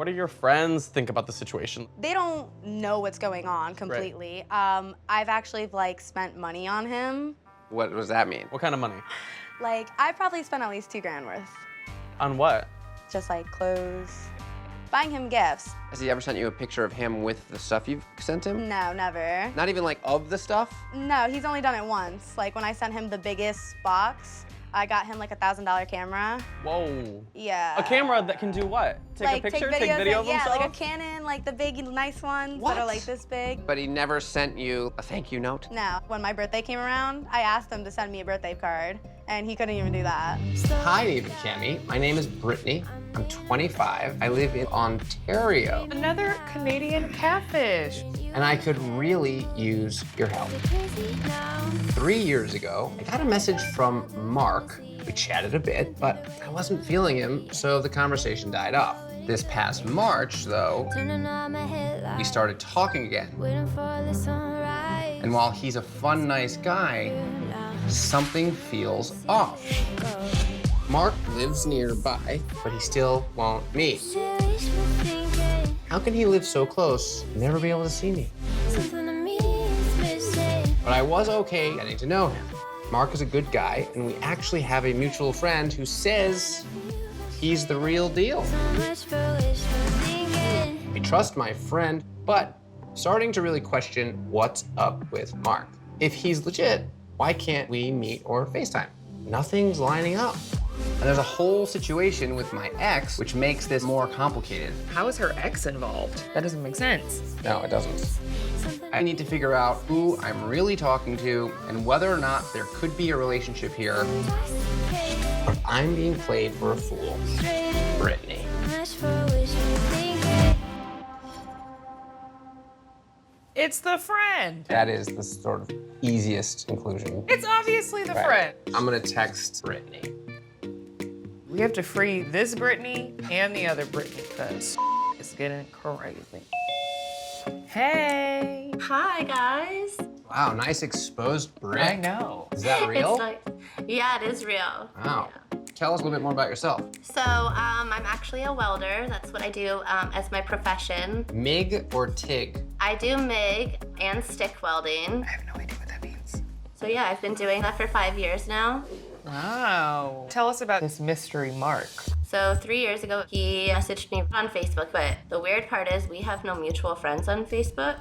What do your friends think about the situation? They don't know what's going on completely. Right. I've actually like spent money on him. What does that mean? What kind of money? Like, I probably spent at least $2 grand worth. On what? Just like clothes, buying him gifts. Has he ever sent you a picture of him with the stuff you've sent him? No, never. Not even like of the stuff? No, he's only done it once. Like when I sent him the biggest box, I got him like a $1,000 camera. Whoa. Yeah. A camera that can do what? Take like, a picture? Take Take video of yeah, himself? like a Canon, like the big, nice ones What? that are like this big. But he never sent you a thank you note? No. When my birthday came around, I asked him to send me a birthday card, and he couldn't even do that. Hi, David Cammy. My name is Brittany. I'm 25. I live in Ontario. Another Canadian catfish. And I could really use your help. 3 years ago, I got a message from Mark. We chatted a bit, but I wasn't feeling him, so the conversation died off. This past March, though, we started talking again. And while he's a fun, nice guy, something feels off. Mark lives nearby, but he still won't meet. How can he live so close and never be able to see me? But I was okay getting to know him. Mark is a good guy, and we actually have a mutual friend who says he's the real deal. I trust my friend, but starting to really question what's up with Mark. If he's legit, why can't we meet or FaceTime? Nothing's lining up. And there's a whole situation with my ex, which makes this more complicated. How is her ex involved? That doesn't make sense. No, it doesn't. I need to figure out who I'm really talking to and whether or not there could be a relationship here. Or if I'm being played for a fool. Brittany. It's the friend. That is the sort of easiest conclusion. It's obviously the Right. friend. I'm gonna text Brittany. We have to free this Brittany and the other Brittany because it's getting crazy. Hey. Hi, guys. Wow, nice exposed brick. I know. Is that real? It's like, yeah, it is real. Wow. Yeah. Tell us a little bit more about yourself. So, I'm actually a welder. That's what I do as my profession. MIG or TIG? I do MIG and stick welding. I have no idea what that means. So yeah, I've been doing that for 5 years now. Wow. Tell us about this mystery Mark. So 3 years ago, he messaged me on Facebook, but the weird part is we have no mutual friends on Facebook.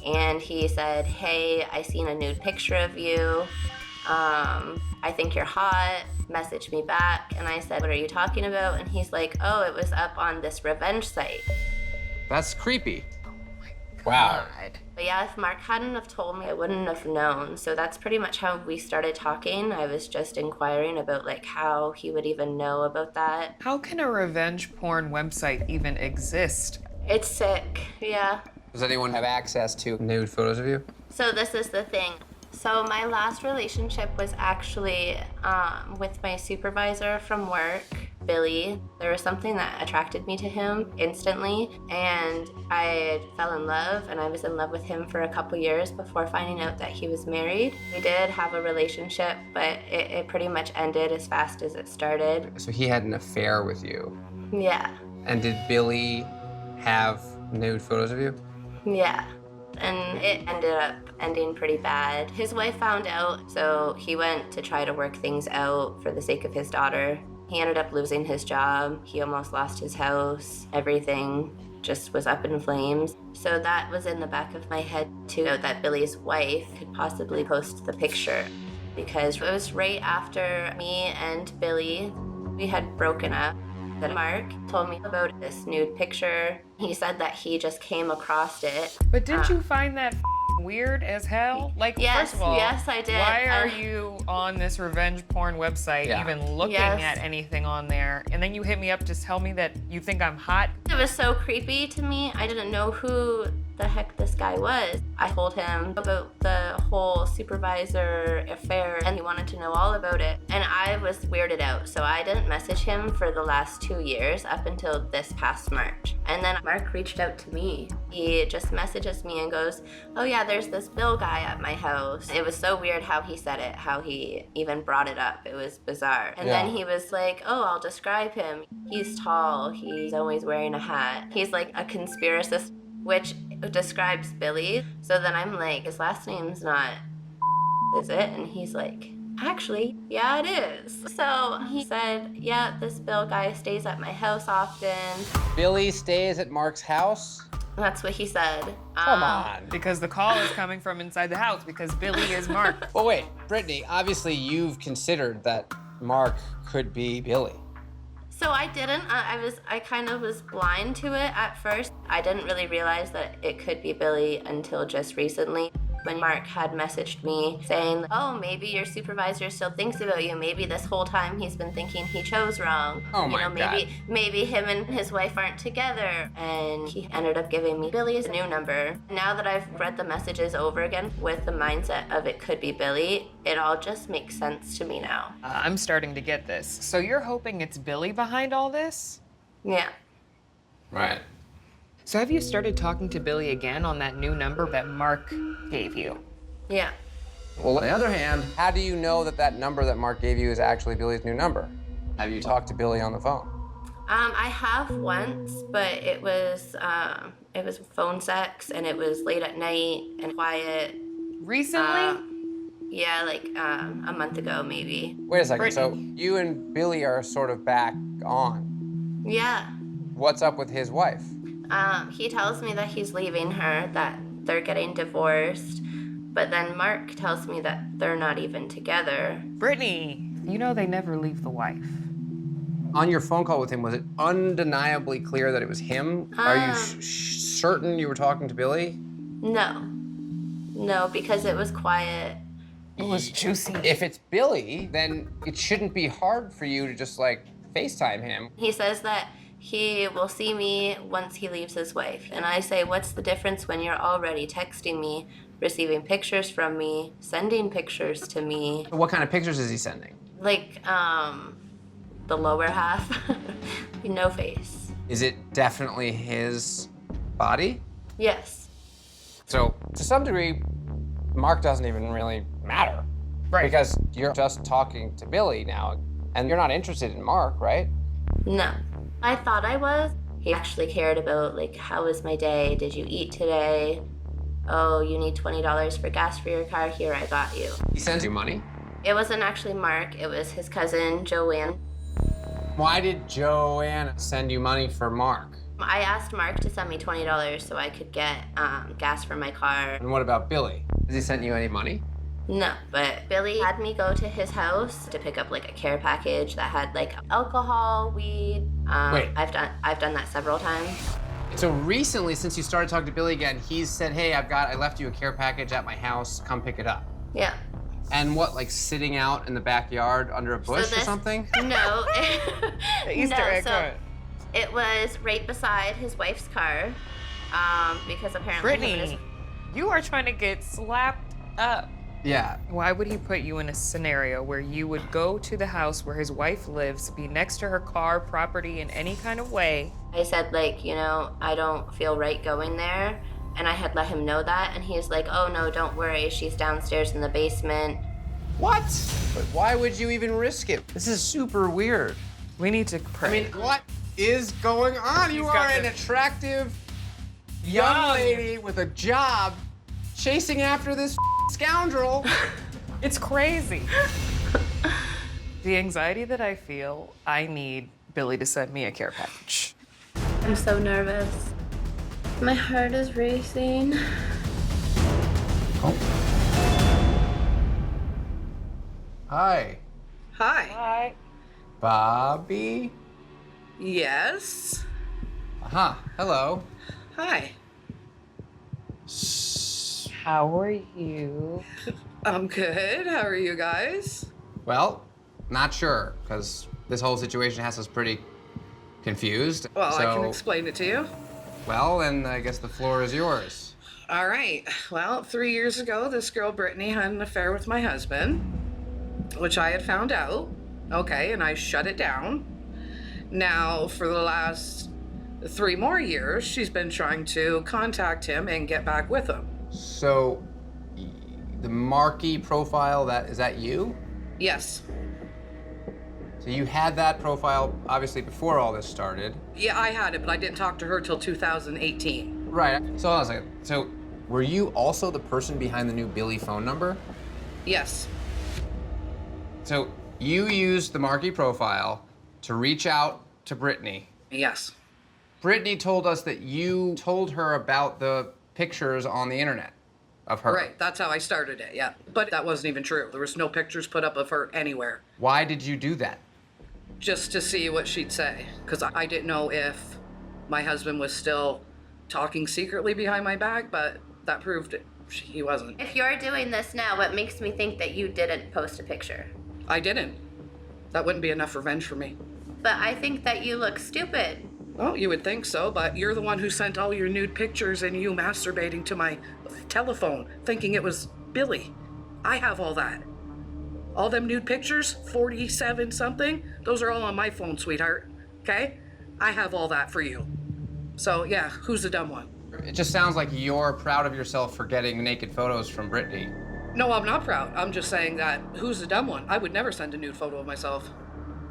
And he said, hey, I seen a nude picture of you. I think you're hot. Message me back. And I said, what are you talking about? And he's like, oh, it was up on this revenge site. That's creepy. Wow. But yeah, if Mark hadn't have told me, I wouldn't have known. So that's pretty much how we started talking. I was just inquiring about like how he would even know about that. How can a revenge porn website even exist? It's sick, yeah. Does anyone have access to nude photos of you? So this is the thing. So my last relationship was actually with my supervisor from work, Billy. There was something that attracted me to him instantly, and I fell in love, and I was in love with him for a couple years before finding out that he was married. We did have a relationship, but it pretty much ended as fast as it started. So he had an affair with you. Yeah, And did Billy have nude photos of you? yeah. And it ended up ending pretty bad. His wife found out, so he went to try to work things out for the sake of his daughter. He ended up losing his job. He almost lost his house. Everything just was up in flames. So that was in the back of my head too, that Billy's wife could possibly post the picture, because it was right after me and Billy, we had broken up. Then Mark told me about this nude picture. He said that he just came across it. But didn't you find that weird as hell? Like, Yes, first of all, yes, I did. Why are you on this revenge porn website Yeah. even looking Yes. at anything on there? And then you hit me up to tell me that you think I'm hot? It was so creepy to me. I didn't know who the heck this guy was. I told him about the whole supervisor affair and he wanted to know all about it. And I was weirded out, so I didn't message him for the last 2 years up until this past March. And then Mark reached out to me. He just messages me and goes, oh yeah, there's this Bill guy at my house. It was so weird how he said it, how he even brought it up. It was bizarre. And then he was like, oh, I'll describe him. He's tall, he's always wearing a hat. He's like a conspiracist, which describes Billy. So then I'm like, his last name's not, is it? And he's like, actually, yeah, it is. So he said, yeah, this Bill guy stays at my house often. Billy stays at Mark's house? That's what he said. Come on. Because the call is coming from inside the house because Billy is Mark. Well, wait, Brittany, obviously you've considered that Mark could be Billy. So I didn't. I kind of was blind to it at first. I didn't really realize that it could be Billy until just recently. When Mark had messaged me saying, oh, maybe your supervisor still thinks about you. Maybe this whole time he's been thinking he chose wrong. Oh my God. Maybe him and his wife aren't together. And he ended up giving me Billy's new number. Now that I've read the messages over again with the mindset of it could be Billy, it all just makes sense to me now. I'm starting to get this. So you're hoping it's Billy behind all this? Yeah. Right. So have you started talking to Billy again on that new number that Mark gave you? Yeah. Well, on the other hand, how do you know that that number that Mark gave you is actually Billy's new number? Have you talked to Billy on the phone? I have once, but it was phone sex and it was late at night and quiet. Recently? Yeah, like a month ago maybe. Wait a second, Brittany. so you and Billy are sort of back on. Yeah. What's up with his wife? He tells me that he's leaving her, that they're getting divorced, but then Mark tells me that they're not even together. Brittany, you know they never leave the wife. On your phone call with him, was it undeniably clear that it was him? Are you certain you were talking to Billy? No, because it was quiet. It was juicy. If it's Billy, then it shouldn't be hard for you to just like FaceTime him. He says that he will see me once he leaves his wife. And I say, what's the difference when you're already texting me, receiving pictures from me, sending pictures to me? What kind of pictures is he sending? Like, the lower half, no face. Is it definitely his body? Yes. So to some degree, Mark doesn't even really matter. Right. Because you're just talking to Billy now, and you're not interested in Mark, right? No. I thought I was. He actually cared about, like, how was my day? Did you eat today? Oh, you need $20 for gas for your car? Here, I got you. He sends you money? It wasn't actually Mark. It was his cousin, Joanne. Why did Joanne send you money for Mark? I asked Mark to send me $20 so I could get gas for my car. And what about Billy? Has he sent you any money? No, but Billy had me go to his house to pick up like a care package that had like alcohol, weed. Wait. I've done that several times. So recently, since you started talking to Billy again, he's said, hey, I left you a care package at my house, come pick it up. Yeah. And what, like sitting out in the backyard under a bush or something? No. The Easter egg hunt. It was right beside his wife's car, because apparently Brittany, you are trying to get slapped up. Yeah. Why would he put you in a scenario where you would go to the house where his wife lives, be next to her car, property in any kind of way? I said, like, you know, I don't feel right going there. And I had let him know that. And he's like, oh, no, don't worry. She's downstairs in the basement. What? But why would you even risk it? This is super weird. We need to pray. I mean, what is going on? You He's got are an this- attractive young lady with a job chasing after this scoundrel. It's crazy. The anxiety that I feel, I need Billy to send me a care package. I'm so nervous. My heart is racing. Hi. Hi. Hi. Bobby? Yes. Uh-huh. Hello. Hi. How are you? I'm good. How are you guys? Well, not sure, because this whole situation has us pretty confused. Well, I can So, explain it to you. Well, then I guess the floor is yours. All right. Well, 3 years ago, this girl, Brittany, had an affair with my husband, which I had found out. Okay, and I shut it down. Now, for the last 3 more years, she's been trying to contact him and get back with him. So, the Marky profile, is that you? Yes. So you had that profile, obviously, before all this started. Yeah, I had it, but I didn't talk to her till 2018. Right. So hold on a second. So were you also the person behind the new Billy phone number? Yes. So you used the Marky profile to reach out to Brittany. Yes. Brittany told us that you told her about the pictures on the internet of her. Right, that's how I started it, yeah. But that wasn't even true. There was no pictures put up of her anywhere. Why did you do that? Just to see what she'd say. Because I didn't know if my husband was still talking secretly behind my back, but that proved he wasn't. If you're doing this now, what makes me think that you didn't post a picture? I didn't. That wouldn't be enough revenge for me. But I think that you look stupid. Well, you would think so, but you're the one who sent all your nude pictures and you masturbating to my telephone, thinking it was Billy. I have all that. All them nude pictures, 47 something, those are all on my phone, sweetheart. Okay? I have all that for you. So, yeah, who's the dumb one? It just sounds like you're proud of yourself for getting naked photos from Brittany. No, I'm not proud. I'm just saying that who's the dumb one? I would never send a nude photo of myself.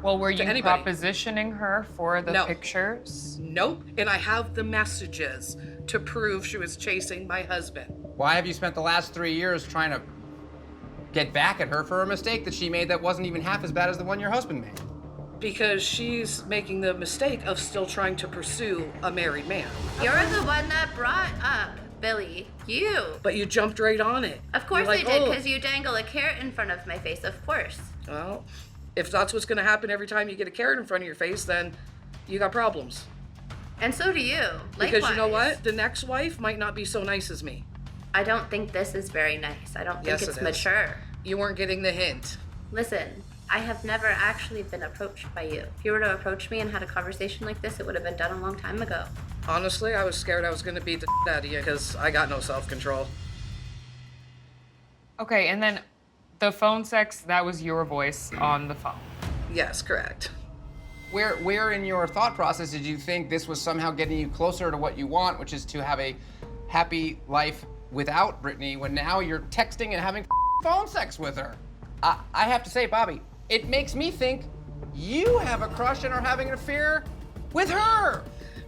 Well, were you anybody. propositioning her for the No. pictures? Nope. And I have the messages to prove she was chasing my husband. Why have you spent the last 3 years trying to get back at her for a mistake that she made that wasn't even half as bad as the one your husband made? Because she's making the mistake of still trying to pursue a married man. You're the one that brought up Billy. You. But you jumped right on it. Of course You're like, I did, "Oh." because you dangle a carrot in front of my face, of course. Well, if that's what's gonna happen every time you get a carrot in front of your face, then you got problems. And so do you. Because you know Likewise. what? The next wife might not be so nice as me. I don't think this is very nice. I don't think Yes, it's it is. mature. You weren't getting the hint. Listen, I have never actually been approached by you. If you were to approach me and had a conversation like this, it would have been done a long time ago. Honestly, I was scared I was gonna beat the out of you because I got no self-control. Okay, and then the phone sex, that was your voice on the phone. Yes, correct. Where in your thought process did you think this was somehow getting you closer to what you want, which is to have a happy life without Brittany, when now you're texting and having phone sex with her? I have to say, Bobby, it makes me think you have a crush and are having an affair with her.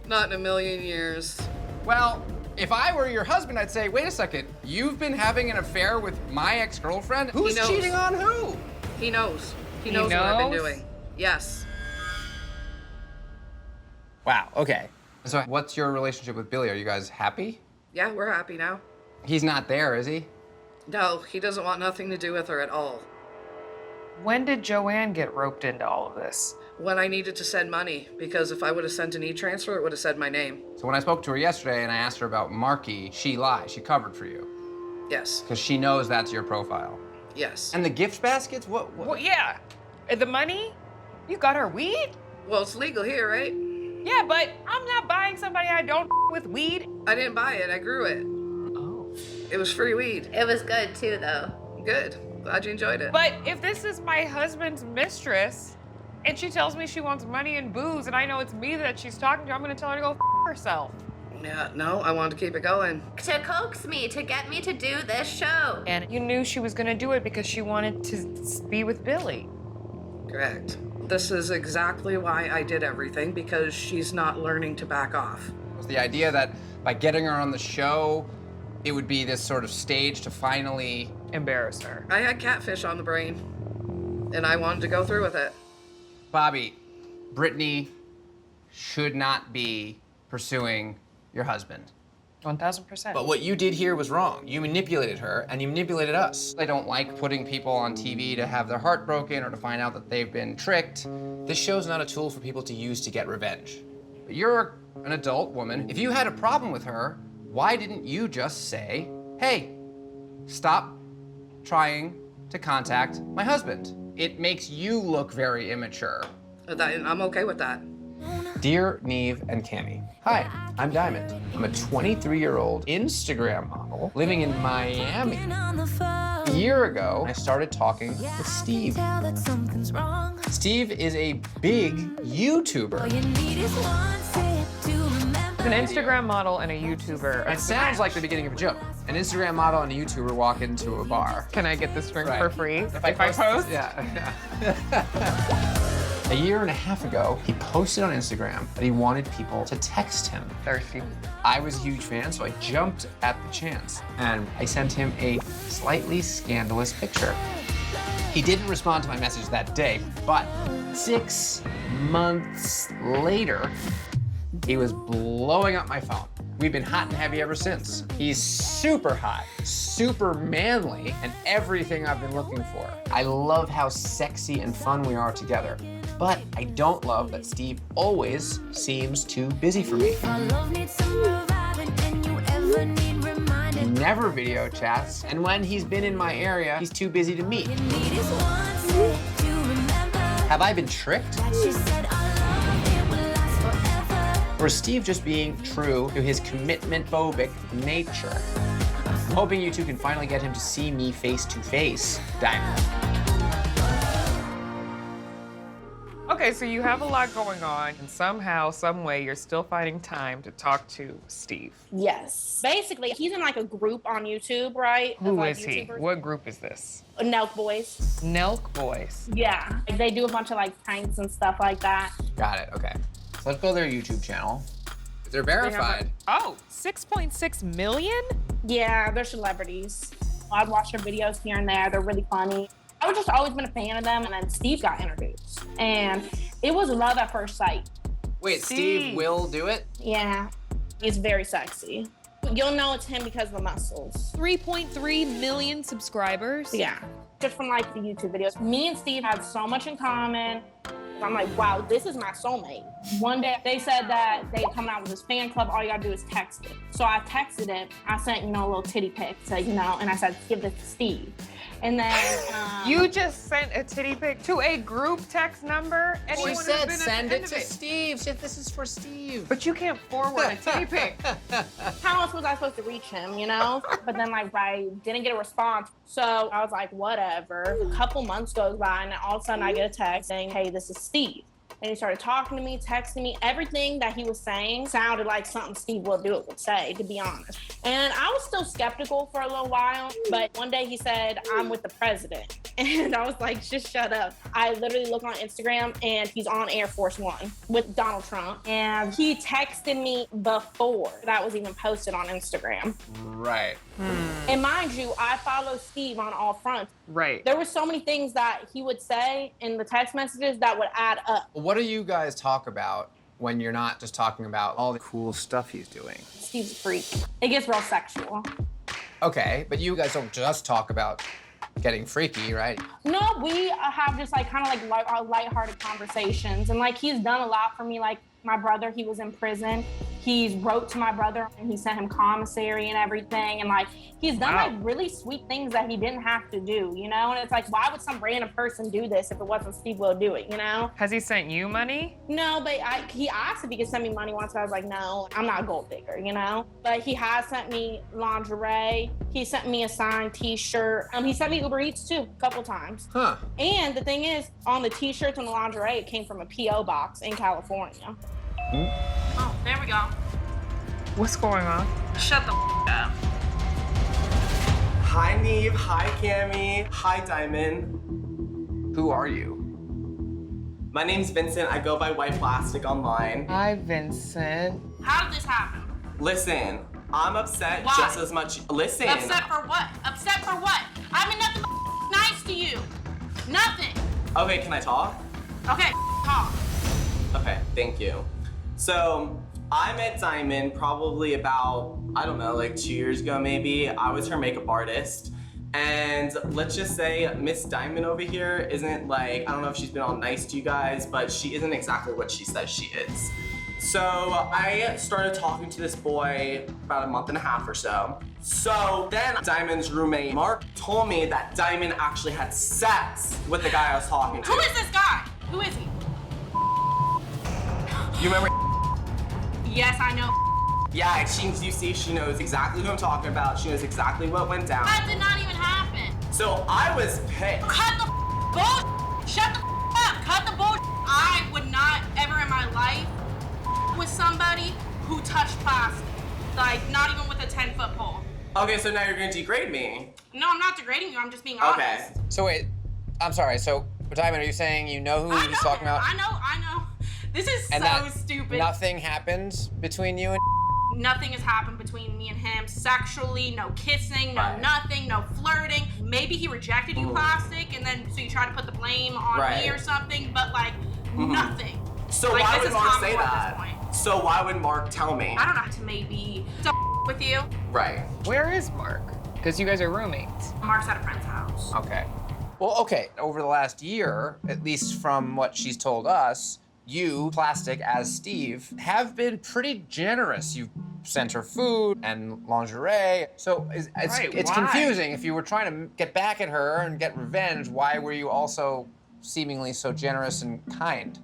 Not in a million years. Well, if I were your husband, I'd say, wait a second, you've been having an affair with my ex-girlfriend? Who's knows. cheating on who? He knows. He He knows what I've been knows? doing. Yes. Wow, okay. So what's your relationship with Billy? Are you guys happy? Yeah, we're happy now. He's not there, is he? No, he doesn't want nothing to do with her at all. When did Joanne get roped into all of this? When I needed to send money, because if I would have sent an e-transfer, it would have said my name. So when I spoke to her yesterday and I asked her about Marky, she lied. She covered for you Yes. because she knows that's your profile. Yes. And the gift baskets? What? Well, yeah. The money? You got her weed? Well, it's legal here, right? Yeah, but I'm not buying somebody I don't with weed. I didn't buy it. I grew it. Oh. It was free weed. It was good too, though. Good. Glad you enjoyed it. But if this is my husband's mistress, and she tells me she wants money and booze, and I know it's me that she's talking to, I'm gonna tell her to go herself. Yeah, no, I wanted to keep it going. To coax me, to get me to do this show. And you knew she was gonna do it because she wanted to be with Billy. Correct. This is exactly why I did everything, because she's not learning to back off. It was the idea that by getting her on the show, it would be this sort of stage to finally. Embarrass her. I had Catfish on the brain, and I wanted to go through with it. Bobby, Brittany should not be pursuing your husband. 1000%. But what you did here was wrong. You manipulated her and you manipulated us. I don't like putting people on TV to have their heart broken or to find out that they've been tricked. This show's not a tool for people to use to get revenge. But you're an adult woman. If you had a problem with her, why didn't you just say, hey, stop trying to contact my husband? It makes you look very immature. I'm okay with that. Dear Neve and Cammie, hi, I'm Diamond. I'm a 23-year-old Instagram model living in Miami. A year ago, I started talking with Steve. Steve is a big YouTuber. An Instagram model and a YouTuber. It sounds like the beginning of a joke. An Instagram model and a YouTuber walk into a bar. Can I get this drink Right. for free if I post? Yeah. A year and a half ago, he posted on Instagram that he wanted people to text him. Thirsty. I was a huge fan, so I jumped at the chance, and I sent him a slightly scandalous picture. He didn't respond to my message that day, but 6 months later, he was blowing up my phone. We've been hot and heavy ever since. He's super hot, super manly, and everything I've been looking for. I love how sexy and fun we are together, but I don't love that Steve always seems too busy for me. He never video chats, and when he's been in my area, he's too busy to meet. Have I been tricked? Or is Steve just being true to his commitment-phobic nature? I'm hoping you two can finally get him to see me face to face, Diamond. Okay, so you have a lot going on, and somehow, some way, you're still finding time to talk to Steve. Yes. Basically, he's in like a group on YouTube, right? Who Of, like, is he? YouTubers. What group is this? Nelk Boys. Nelk Boys. Yeah. They do a bunch of like pranks and stuff like that. Got it, okay. So let's go to their YouTube channel. They're verified. Oh, 6.6 million? Yeah, they're celebrities. I'd watch their videos here and there. They're really funny. I've just always been a fan of them, and then Steve got introduced. And it was love at first sight. Wait, Steve will do it? Yeah. He's very sexy. You'll know it's him because of the muscles. 3.3 million subscribers. Yeah. Just from like the YouTube videos. Me and Steve had so much in common. I'm like, wow, this is my soulmate. One day they said that they coming out with this fan club, all you gotta do is text it. So I texted him, I sent, a little titty pic to, and I said, give this to Steve. And then You just sent a titty pic to a group text number? She Anyone who's said been at the send end it of to Steve. She said this is for Steve. But you can't forward a titty pic. how else was I supposed to reach him, But then I didn't get a response. So I was like, whatever. A couple months goes by and all of a sudden I get a text saying, hey, this is Steve. And he started talking to me, texting me. Everything that he was saying sounded like something Steve Will Do It would say, to be honest. And I was still skeptical for a little while, but one day he said, I'm with the president. And I was like, just shut up. I literally look on Instagram and he's on Air Force One with Donald Trump. And he texted me before that was even posted on Instagram. Right. And mind you, I follow Steve on all fronts. Right. There were so many things that he would say in the text messages that would add up. What do you guys talk about when you're not just talking about all the cool stuff he's doing? Steve's a freak. It gets real sexual. Okay, but you guys don't just talk about getting freaky, right? No, we have just kind of lighthearted conversations. And he's done a lot for me. Like my brother, he was in prison. He's wrote to my brother and he sent him commissary and everything. And he's done really sweet things that he didn't have to do, And it's why would some random person do this if it wasn't Steve Will Do It, Has he sent you money? No, but he asked if he could send me money once. I was like, no, I'm not a gold digger, But he has sent me lingerie. He sent me a signed T-shirt. He sent me Uber Eats too, a couple times. Huh. And the thing is, on the T-shirts and the lingerie, it came from a P.O. box in California. Oh, there we go. What's going on? Shut the up. Hi, Neve. Hi, Cammie. Hi, Diamond. Who are you? My name's Vincent. I go by White Plastic online. Hi, Vincent. How did this happen? Listen, I'm upset Why? just as much. Listen. Upset for what? Upset for what? I mean, nothing nice to you. Nothing. Okay, can I talk? Okay, talk. Okay, thank you. So, I met Diamond probably about, 2 years ago maybe. I was her makeup artist. And let's just say Miss Diamond over here isn't I don't know if she's been all nice to you guys, but she isn't exactly what she says she is. So I started talking to this boy about a month and a half or so. So then Diamond's roommate, Mark, told me that Diamond actually had sex with the guy I was talking to. Who is this guy? Who is he? You remember? Yes, I know. Yeah, you see, she knows exactly who I'm talking about. She knows exactly what went down. That did not even happen. So I was pissed. Cut the bull. Shut the up. Cut the bull. I would not ever in my life with somebody who touched plastic. Like, not even with a 10-foot pole. Okay, so now you're gonna degrade me. No, I'm not degrading you. I'm just being honest. Okay. So wait, I'm sorry. So, Diamond, are you saying you know who he's talking about? I know. This is And so that stupid. Nothing happened between you and. Nothing has happened between me and him sexually, no kissing, no nothing, no flirting. Maybe he rejected you, plastic, and then so you try to put the blame on me or something, but like nothing. So like, why this would is Mark comical say at that? this point. So why would Mark tell me? I don't know, to maybe with you. Right. Where is Mark? Because you guys are roommates. Mark's at a friend's house. Okay. Well, okay. Over the last year, at least from what she's told us, you, Plastic, as Steve, have been pretty generous. You've sent her food and lingerie. So it's confusing. If you were trying to get back at her and get revenge, why were you also seemingly so generous and kind?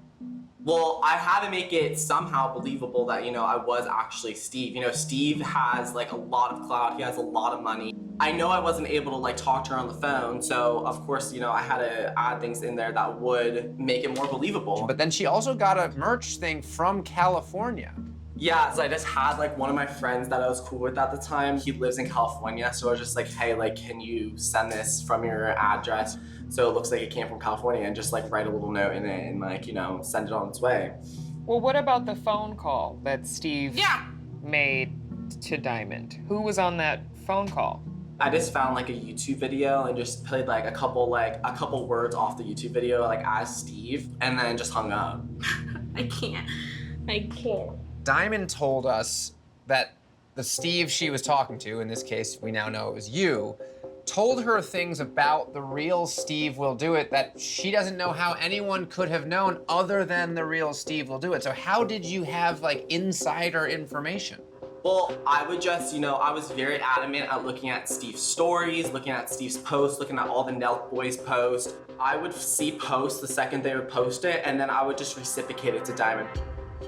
Well, I had to make it somehow believable that, I was actually Steve. Steve has like a lot of clout. He has a lot of money. I know I wasn't able to like talk to her on the phone. So of course, I had to add things in there that would make it more believable. But then she also got a merch thing from California. Yeah, so I just had like one of my friends that I was cool with at the time. He lives in California. So I was just like, hey, like, can you send this from your address? So it looks like it came from California, and just like write a little note in it and like, send it on its way. Well, what about the phone call that Steve made to Diamond? Who was on that phone call? I just found like a YouTube video and just played like a couple words off the YouTube video like as Steve, and then just hung up. I can't. Diamond told us that the Steve she was talking to, in this case we now know it was you, told her things about the real Steve Will Do It that she doesn't know how anyone could have known other than the real Steve Will Do It. So how did you have like insider information? Well, I would just, I was very adamant at looking at Steve's stories, looking at Steve's posts, looking at all the Nelk Boys posts. I would see posts the second they would post it, and then I would just reciprocate it to Diamond.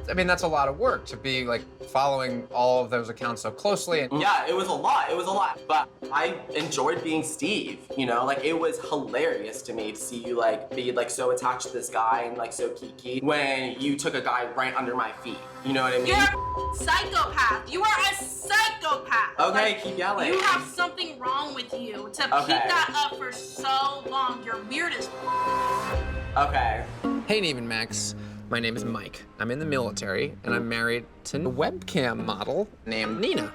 I mean, that's a lot of work to be like following all of those accounts so closely. And yeah, it was a lot, but I enjoyed being Steve, like it was hilarious to me to see you like be like so attached to this guy and like so kiki when you took a guy right under my feet. You know what I mean? You're a psychopath. You are a psychopath. Okay, like, keep yelling. You have something wrong with you to keep that up for so long. You're weird as Okay. Hey, Neve and Max. My name is Mike. I'm in the military, and I'm married to a webcam model named Nina.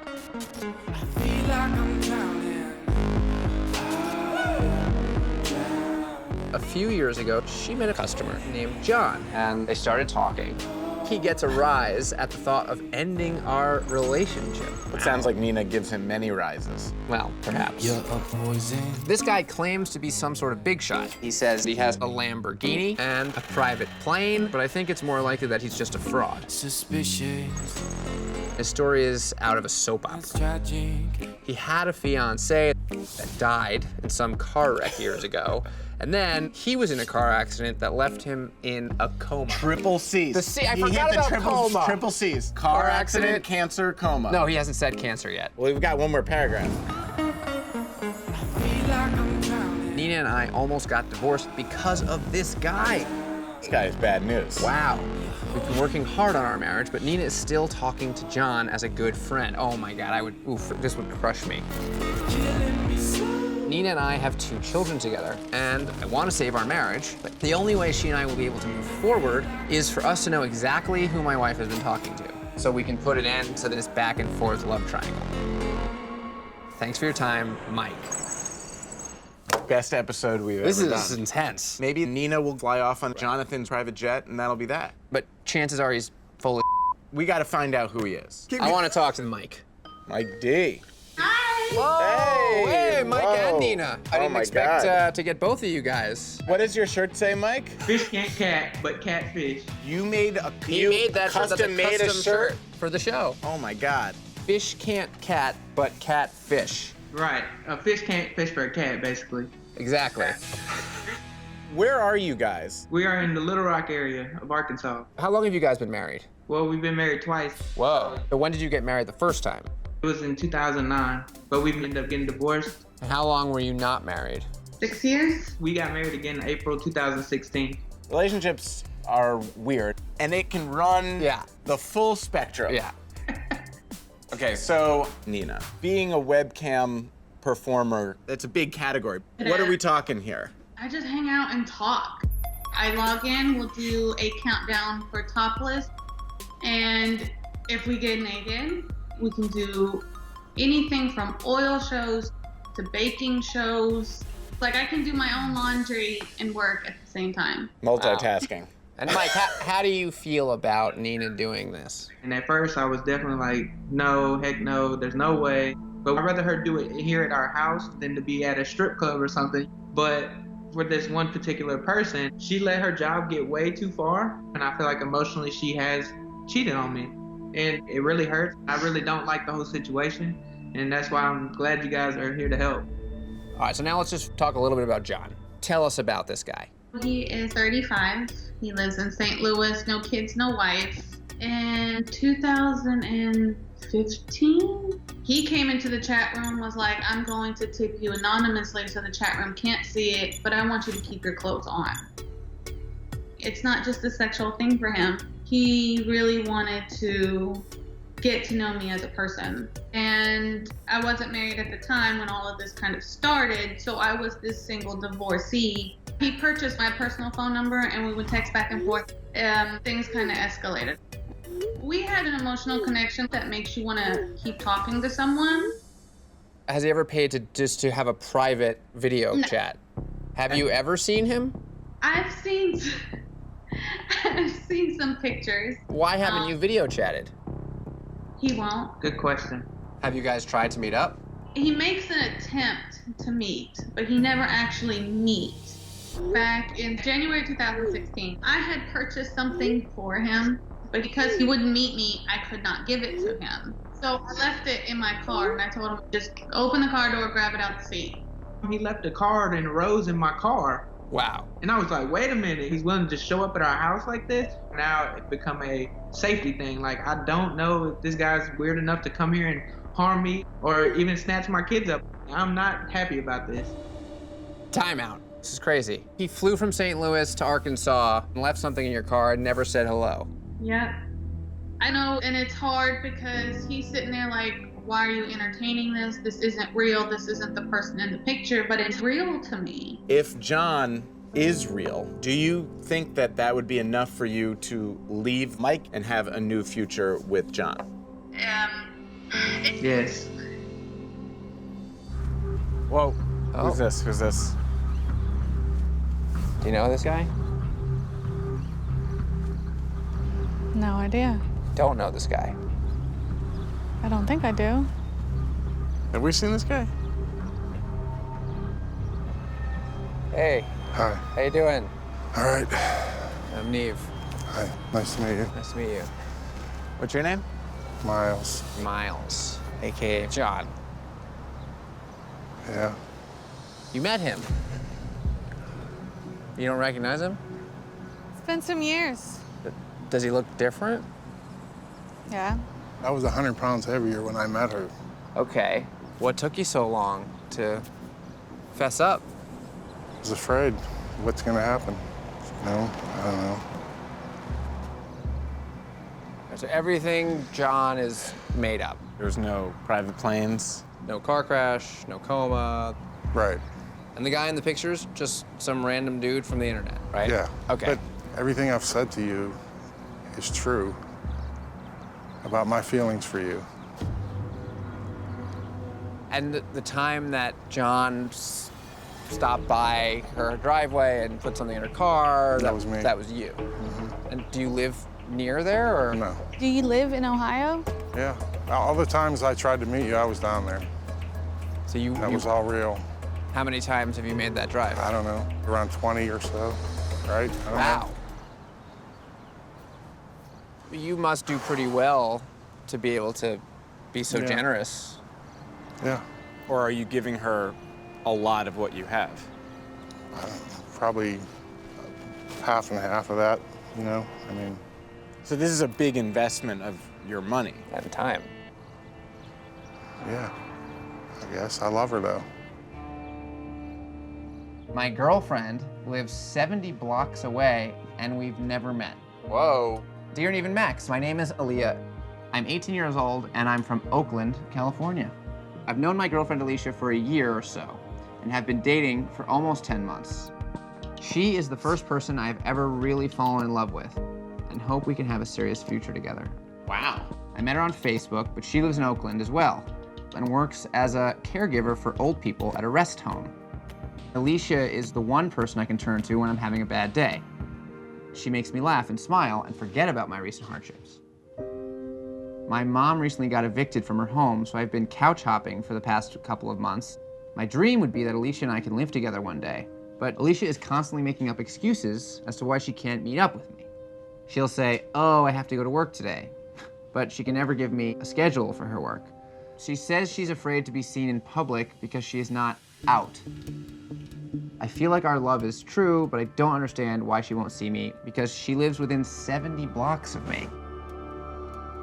A few years ago, she met a customer named John, and they started talking. He gets a rise at the thought of ending our relationship. It sounds like Nina gives him many rises. Well, perhaps. This guy claims to be some sort of big shot. He says he has a Lamborghini and a private plane, but I think it's more likely that he's just a fraud. Suspicious. His story is out of a soap opera. He had a fiancée that died in some car wreck years ago. And then he was in a car accident that left him in a coma. Triple C's. The C, I forgot about coma. Triple C's. Car accident, cancer, coma. No, he hasn't said cancer yet. Well, we've got one more paragraph. Nina and I almost got divorced because of this guy. This guy is bad news. Wow. We've been working hard on our marriage, but Nina is still talking to John as a good friend. Oh my God, this would crush me. Nina and I have 2 children together, and I want to save our marriage, but the only way she and I will be able to move forward is for us to know exactly who my wife has been talking to, so we can put an end to this back and forth love triangle. Thanks for your time, Mike. Best episode we've ever done. This is intense. Maybe Nina will fly off on Jonathan's private jet, and that'll be that. But chances are he's full of We got to find out who he is. I want to talk to Mike. Mike D. Whoa! Hey, Mike and Nina. I didn't expect to get both of you guys. What does your shirt say, Mike? Fish can't cat, but catfish. You made a custom shirt for the show. Oh my God. Fish can't cat, but catfish. Right. A fish can't fish for a cat, basically. Exactly. Where are you guys? We are in the Little Rock area of Arkansas. How long have you guys been married? Well, we've been married twice. Whoa. So when did you get married the first time? It was in 2009, but we ended up getting divorced. And how long were you not married? 6 years. We got married again in April 2016. Relationships are weird, and it can run the full spectrum. Yeah. Okay, so Nina, being a webcam performer, that's a big category. What are we talking here? I just hang out and talk. I log in, we'll do a countdown for topless, and if we get naked, we can do anything from oil shows to baking shows. Like, I can do my own laundry and work at the same time. Multitasking. Wow. And Mike, how do you feel about Nina doing this? And at first I was definitely like, no, heck no, there's no way. But I'd rather her do it here at our house than to be at a strip club or something. But for this one particular person, she let her job get way too far. And I feel like emotionally she has cheated on me. And it really hurts. I really don't like the whole situation. And that's why I'm glad you guys are here to help. All right, so now let's just talk a little bit about John. Tell us about this guy. He is 35. He lives in St. Louis, no kids, no wife. In 2015, he came into the chat room, was like, I'm going to tip you anonymously so the chat room can't see it, but I want you to keep your clothes on. It's not just a sexual thing for him. He really wanted to get to know me as a person. And I wasn't married at the time when all of this kind of started, so I was this single divorcee. He purchased my personal phone number and we would text back and forth. Things kind of escalated. We had an emotional connection that makes you want to keep talking to someone. Has he ever paid to have a private video chat? Have you ever seen him? I've seen some pictures. Why haven't you video chatted? He won't. Good question. Have you guys tried to meet up? He makes an attempt to meet, but he never actually meets. Back in January 2016, I had purchased something for him, but because he wouldn't meet me, I could not give it to him. So I left it in my car and I told him, just open the car door, grab it out the seat. He left a card and a rose in my car. Wow. And I was like, wait a minute, he's willing to just show up at our house like this? Now it's become a safety thing. Like, I don't know if this guy's weird enough to come here and harm me or even snatch my kids up. I'm not happy about this. Timeout. This is crazy. He flew from St. Louis to Arkansas and left something in your car and never said hello. Yeah. I know, and it's hard because he's sitting there like, why are you entertaining this? This isn't real. This isn't the person in the picture, but it's real to me. If John is real, do you think that that would be enough for you to leave Mike and have a new future with John? Yes. Whoa. Who's this? Who's this? Do you know this guy? No idea. Don't know this guy. I don't think I do. Have we seen this guy? Hey. Hi. How you doing? All right. I'm Neve. Hi. Nice to meet you. Nice to meet you. What's your name? Miles. Miles, AKA John. Yeah. You met him. You don't recognize him? It's been some years. Does he look different? Yeah. I was 100 pounds heavier when I met her. Okay. What took you so long to fess up? I was afraid. What's gonna happen? No, I don't know. So everything John is made up. There's no private planes. No car crash, no coma. Right. And the guy in the picture's just some random dude from the internet, right? Yeah. Okay. But everything I've said to you is true about my feelings for you. And the time that John stopped by her driveway and put something in her car, that was me. That was you. Mm-hmm. And do you live near there, or? No. Do you live in Ohio? Yeah. All the times I tried to meet you, I was down there. So That was all real. How many times have you made that drive? I don't know, around 20 or so, right? I don't Wow. You must do pretty well to be able to be so generous. Yeah. Or are you giving her a lot of what you have? Probably half and half of that, you know? I mean, So this is a big investment of your money. And time. Yeah, I guess. I love her, though. My girlfriend lives 70 blocks away, and we've never met. Whoa. Dear and even Max, my name is Aliyah. I'm 18 years old, and I'm from Oakland, California. I've known my girlfriend Alicia for a year or so, and have been dating for almost 10 months. She is the first person I've ever really fallen in love with, and hope we can have a serious future together. Wow. I met her on Facebook, but she lives in Oakland as well, and works as a caregiver for old people at a rest home. Alicia is the one person I can turn to when I'm having a bad day. She makes me laugh and smile and forget about my recent hardships. My mom recently got evicted from her home, so I've been couch hopping for the past couple of months. My dream would be that Alicia and I can live together one day, but Alicia is constantly making up excuses as to why she can't meet up with me. She'll say, oh, I have to go to work today, but she can never give me a schedule for her work. She says she's afraid to be seen in public because she is not out. I feel like our love is true, but I don't understand why she won't see me because she lives within 70 blocks of me.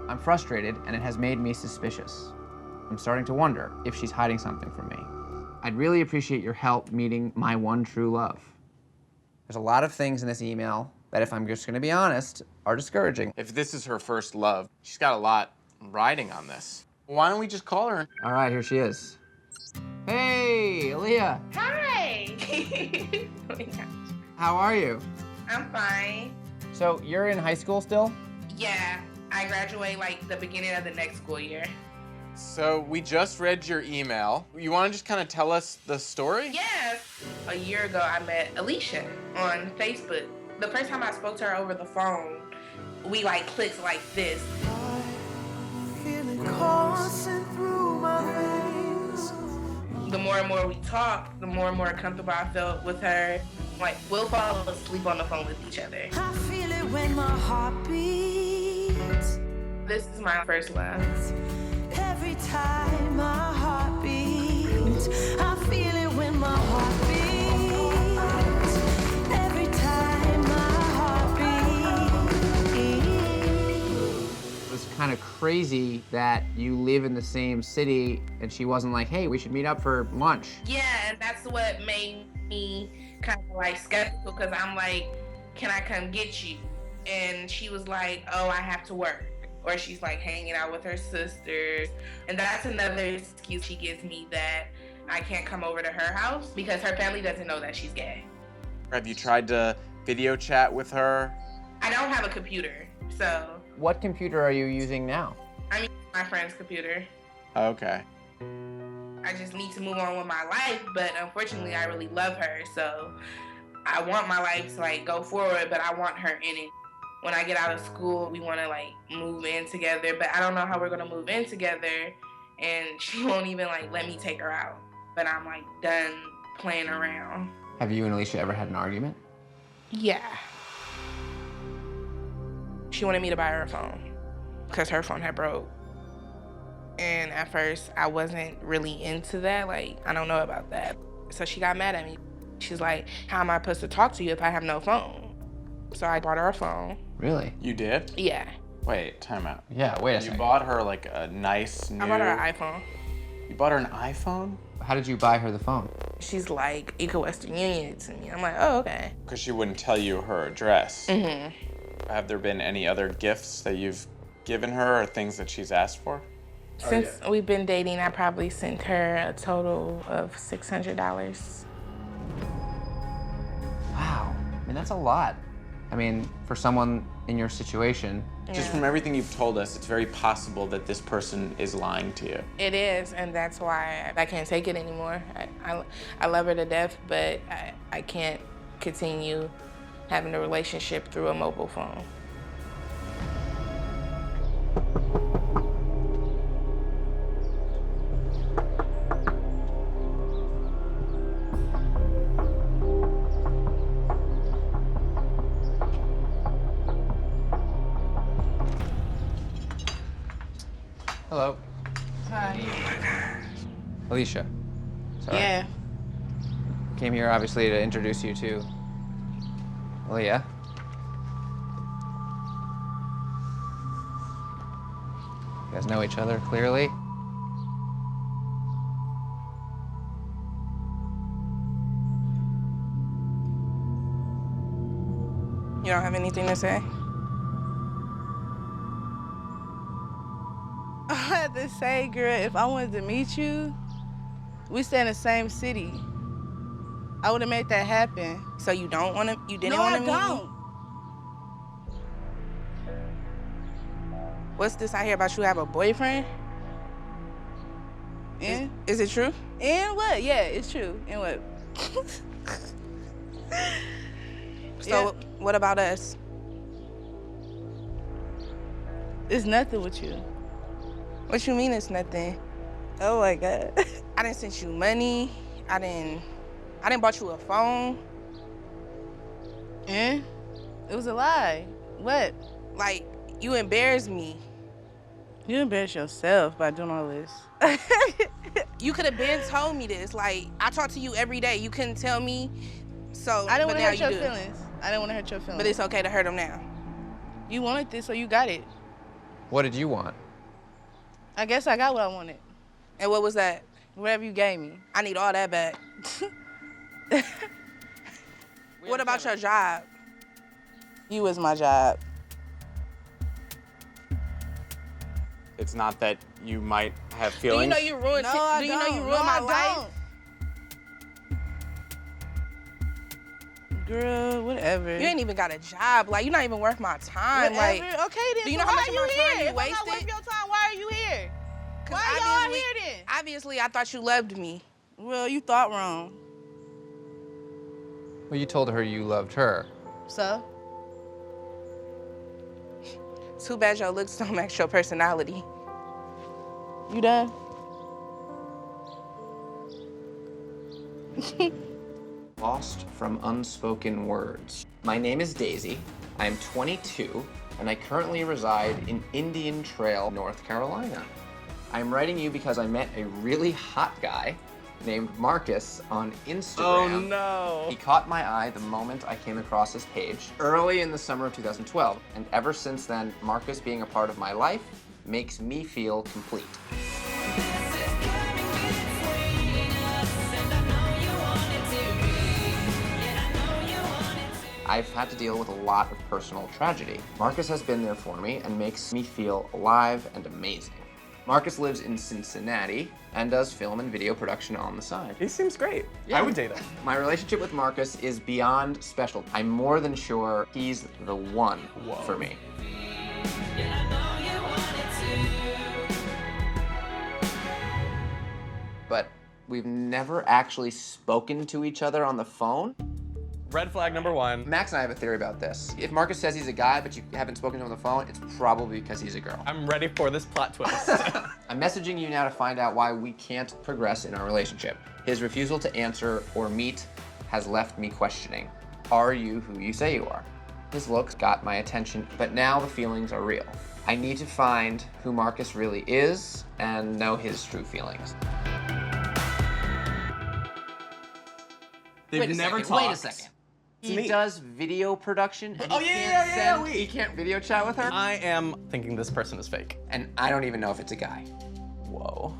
I'm frustrated, and it has made me suspicious. I'm starting to wonder if she's hiding something from me. I'd really appreciate your help meeting my one true love. There's a lot of things in this email that, if I'm just gonna be honest, are discouraging. If this is her first love, she's got a lot riding on this. Why don't we just call her? All right, here she is. Hey, Aliyah. Hi! Oh my gosh. How are you? I'm fine. So you're in high school still? Yeah, I graduate like the beginning of the next school year. So we just read your email. You want to just kind of tell us the story? Yes. A year ago, I met Alicia on Facebook. The first time I spoke to her over the phone, we like clicked like this. The more and more we talked, the more and more comfortable I felt with her. Like, we'll fall asleep on the phone with each other. I feel it when my heart beats. This is my first love. Every time my heart beats, I feel it when my heart beats. Every time my heart beats. It's kind of crazy that you live in the same city and she wasn't like, hey, we should meet up for lunch. Yeah, and that's what made me kind of like skeptical, because I'm like, can I come get you? And she was like, oh, I have to work. Or she's like hanging out with her sisters. And that's another excuse she gives me, that I can't come over to her house because her family doesn't know that she's gay. Have you tried to video chat with her? I don't have a computer, so. What computer are you using now? I'm using my friend's computer. Okay. I just need to move on with my life, but unfortunately I really love her, so I want my life to like go forward, but I want her in it. When I get out of school, we want to like move in together, but I don't know how we're gonna move in together, and she won't even like let me take her out. But I'm like done playing around. Have you and Alicia ever had an argument? Yeah. She wanted me to buy her a phone because her phone had broke. And at first I wasn't really into that. Like, I don't know about that. So she got mad at me. She's like, how am I supposed to talk to you if I have no phone? So I bought her a phone. Really? You did? Yeah. Wait, time out. Yeah, wait a second. You bought her like a nice new... I bought her an iPhone. You bought her an iPhone? How did you buy her the phone? She's like, you could Western Union it to me. I'm like, oh, okay. Because she wouldn't tell you her address. Mm-hmm. Have there been any other gifts that you've given her or things that she's asked for? Since we've been dating, I probably sent her a total of $600. Wow, I mean, that's a lot. I mean, for someone in your situation. Just from everything you've told us, it's very possible that this person is lying to you. It is, and that's why I can't take it anymore. I love her to death, but I can't continue having a relationship through a mobile phone. Hello. Hi. Alicia. Sorry. Yeah. Came here obviously to introduce you to Aliyah. You guys know each other clearly. You don't have anything to say? I had to say, girl, if I wanted to meet you, we stay in the same city. I would have made that happen. So you don't want to, you didn't No, want I to meet don't. me? What's this I hear about you have a boyfriend? And? Is it true? And what? Yeah, it's true. And what? So what about us? It's nothing with you. What you mean it's nothing? Oh my God. I didn't send you money. I didn't bought you a phone. And? It was a lie. What? Like, you embarrassed me. You embarrass yourself by doing all this. You could have been told me this. Like, I talk to you every day. You couldn't tell me. So I didn't want to hurt you your do. feelings. I didn't want to hurt your feelings. But it's okay to hurt them now. You wanted this, so you got it. What did you want? I guess I got what I wanted. And what was that? Whatever you gave me. I need all that back. What about your job? You was my job. It's not that you might have Do you feelings. know you ruined? No, I do you know don't. you No, ruined my I life? don't. Girl, whatever. You ain't even got a job. Like, you're not even worth my time. Whatever. Like, Okay then. do you so know how why much of are my you time here? you If I'm not wasted? worth your time, why are you here? 'Cause Why y'all here then? Obviously, I thought you loved me. Well, you thought wrong. Well, you told her you loved her. So? Too bad your looks don't match your personality. You done? Lost from unspoken words. My name is Daisy. I am 22, and I currently reside in Indian Trail, North Carolina. I am writing you because I met a really hot guy named Marcus on Instagram. Oh no. He caught my eye the moment I came across his page early in the summer of 2012, and ever since then, Marcus being a part of my life makes me feel complete. I've had to deal with a lot of personal tragedy. Marcus has been there for me and makes me feel alive and amazing. Marcus lives in Cincinnati and does film and video production on the side. He seems great. Yeah. I would date him. My relationship with Marcus is beyond special. I'm more than sure he's the one for me. But we've never actually spoken to each other on the phone. Red flag number one. Max and I have a theory about this. If Marcus says he's a guy, but you haven't spoken to him on the phone, it's probably because he's a girl. I'm ready for this plot twist. I'm messaging you now to find out why we can't progress in our relationship. His refusal to answer or meet has left me questioning. Are you who you say you are? His looks got my attention, but now the feelings are real. I need to find who Marcus really is and know his true feelings. They've never talked. Wait a second. He me. does video production and Oh, he yeah, can't yeah, send, yeah, he can't video chat with her? I am thinking this person is fake. And I don't even know if it's a guy. Whoa.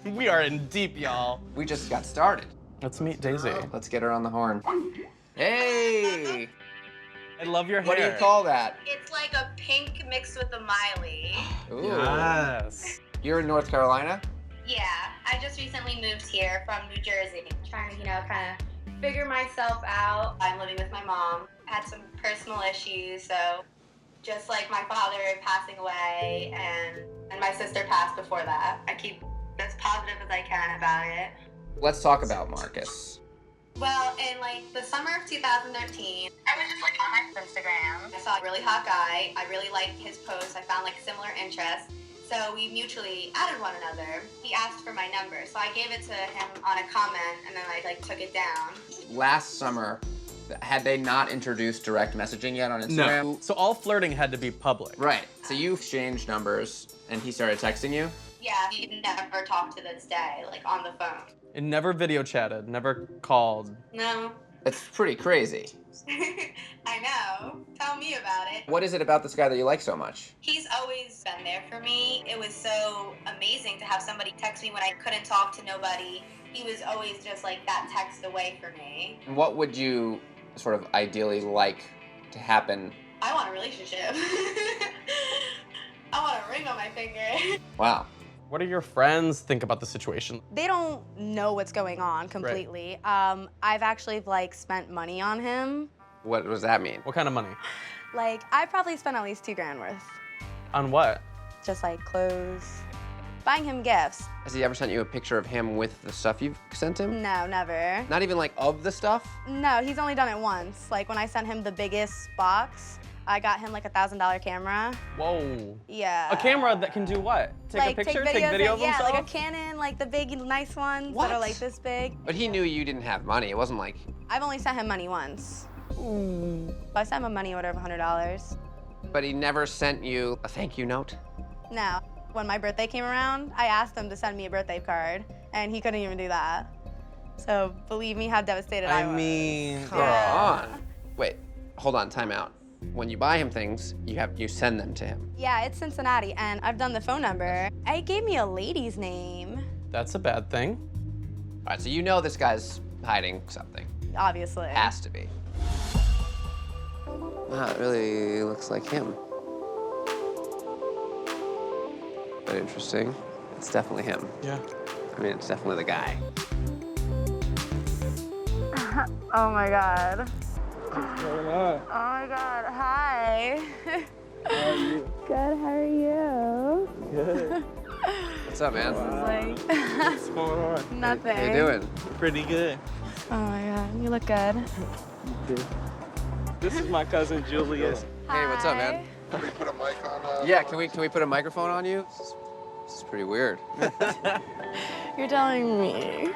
We are in deep, y'all. We just got started. Let's meet Daisy. Let's get her on the horn. Hey! I love your hair. What do you call that? It's like a pink mixed with a Miley. Ooh. Yes. You're in North Carolina? Yeah, I just recently moved here from New Jersey. Trying to, kind of figure myself out. I'm living with my mom. I had some personal issues, so just like my father passing away and my sister passed before that. I keep as positive as I can about it. Let's talk about Marcus. Well, in the summer of 2013, I was just on my Instagram. I saw a really hot guy. I really liked his posts. I found similar interests. So we mutually added one another. He asked for my number, so I gave it to him on a comment, and then I took it down. Last summer, had they not introduced direct messaging yet on Instagram? No. So all flirting had to be public. Right. So you exchanged numbers, and he started texting you? Yeah, we never talked to this day, on the phone. It never video chatted, never called. No. It's pretty crazy. I know. Tell me about it. What is it about this guy that you like so much? He's always been there for me. It was so amazing to have somebody text me when I couldn't talk to nobody. He was always just like that text away for me. And what would you sort of ideally like to happen? I want a relationship. I want a ring on my finger. Wow. What do your friends think about the situation? They don't know what's going on completely. I've actually like spent money on him. What does that mean? What kind of money? Like I probably spent at least $2,000 worth. On what? Just like clothes, buying him gifts. Has he ever sent you a picture of him with the stuff you've sent him? No, never. Not even like of the stuff? No, he's only done it once. Like when I sent him the biggest box, I got him like a $1,000 camera. Whoa. Yeah. A camera that can do what? Take like, a picture? Take video of yeah, himself? like a Canon, like the big, nice ones that are like this big. But he knew you didn't have money. It wasn't like... I've only sent him money once. But I sent him money order of $100. But he never sent you a thank you note? No. When my birthday came around, I asked him to send me a birthday card, and he couldn't even do that. So believe me how devastated I was. Come on. Wait, hold on, time out. When you buy him things, you send them to him. Yeah, it's Cincinnati, and I've done the phone number. It gave me a lady's name. That's a bad thing. All right, so you know this guy's hiding something. Obviously. Has to be. Wow, it really looks like him. But interesting. It's definitely him. Yeah. I mean, it's definitely the guy. Oh my God. What's going on? Oh my God, hi. How are you? Good, how are you? Good. What's up, man? What's going on? Nothing. How you doing? Pretty good. Oh my God, you look good. This is my cousin Julius. Hey, what's up, man? Can we put a mic on? Yeah, can we put a microphone on you? This is pretty weird. You're telling me.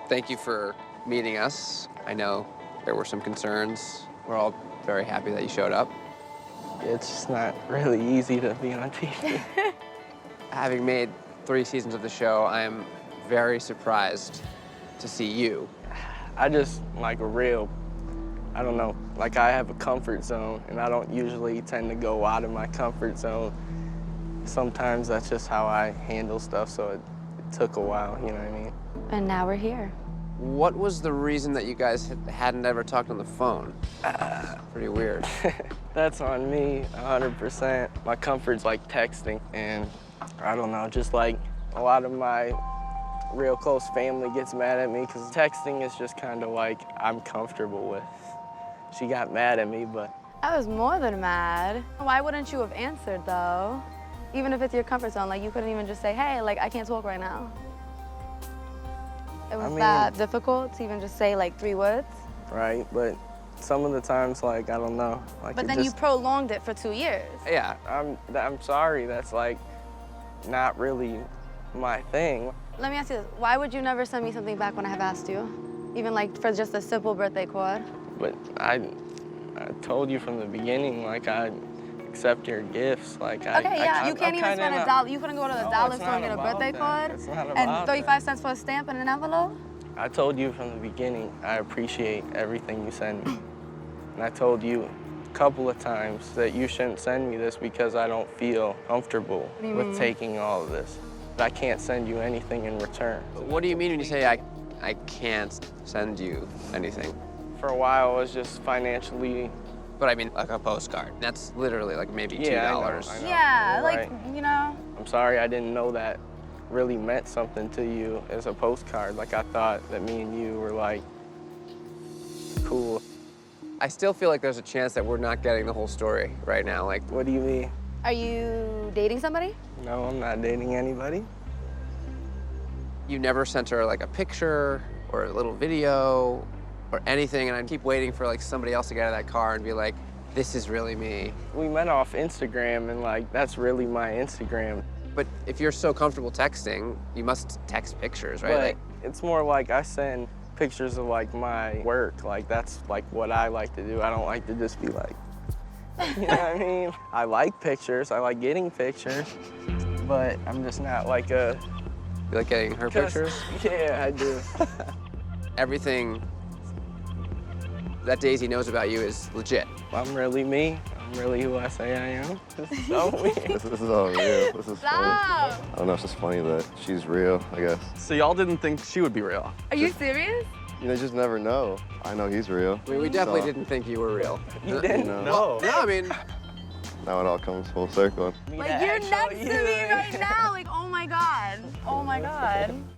Thank you for meeting us. I know there were some concerns. We're all very happy that you showed up. It's just not really easy to be on TV. Having made 3 seasons of the show, I am very surprised to see you. I just like I don't know, like I have a comfort zone and I don't usually tend to go out of my comfort zone. Sometimes that's just how I handle stuff, so it took a while, you know what I mean? And now we're here. What was the reason that you guys hadn't ever talked on the phone? Pretty weird. That's on me, 100%. My comfort's like texting, and I don't know, just like a lot of my real close family gets mad at me because texting is just kind of like I'm comfortable with. She got mad at me, but... I was more than mad. Why wouldn't you have answered though? Even if it's your comfort zone, like you couldn't even just say, hey, like I can't talk right now. It was that difficult to even just say like 3 words? Right, but some of the times, like, I don't know. Like, But then you prolonged it for 2 years. Yeah. I'm sorry, that's like not really my thing. Let me ask you this, why would you never send me something back when I have asked you? Even like for just a simple birthday card? But I told you from the beginning, like, I accept your gifts. Like, Okay, yeah, you can't even spend $1. You couldn't go to the dollar store and get a birthday card? It's not And about 35 cents for a stamp and an envelope? I told you from the beginning, I appreciate everything you send me. And I told you a couple of times that you shouldn't send me this because I don't feel comfortable What do you with mean? taking all of this. I can't send you anything in return. What do you mean when you say I can't send you anything? For a while, it was just financially. But I mean, like a postcard. That's literally like maybe $2. Yeah, I know. Yeah, You're like, right. you know. I'm sorry, I didn't know that really meant something to you as a postcard. Like, I thought that me and you were like cool. I still feel like there's a chance that we're not getting the whole story right now. Like, what do you mean? Are you dating somebody? No, I'm not dating anybody. You never sent her like a picture or a little video or anything, and I keep waiting for like somebody else to get out of that car and be like, this is really me. We met off Instagram, and like, that's really my Instagram. But if you're so comfortable texting, you must text pictures, right? But Like, it's more like I send pictures of like my work. Like, that's like what I like to do. I don't like to just be like, you know what I mean? I like pictures, I like getting pictures, but I'm just not like a... You like getting her pictures? Yeah, I do. Everything that Daisy knows about you is legit. I'm really me. I'm really who I say I am. This is so weird. This is all real. This is funny. I don't know, it's just funny that she's real, I guess. So y'all didn't think she would be real? Are you serious? You know, you just never know. I know he's real. I mean, we definitely didn't think you were real. You didn't? No. No, I mean... Now it all comes full circle. Like, you're next to me right now. Like, oh my God. Oh my God.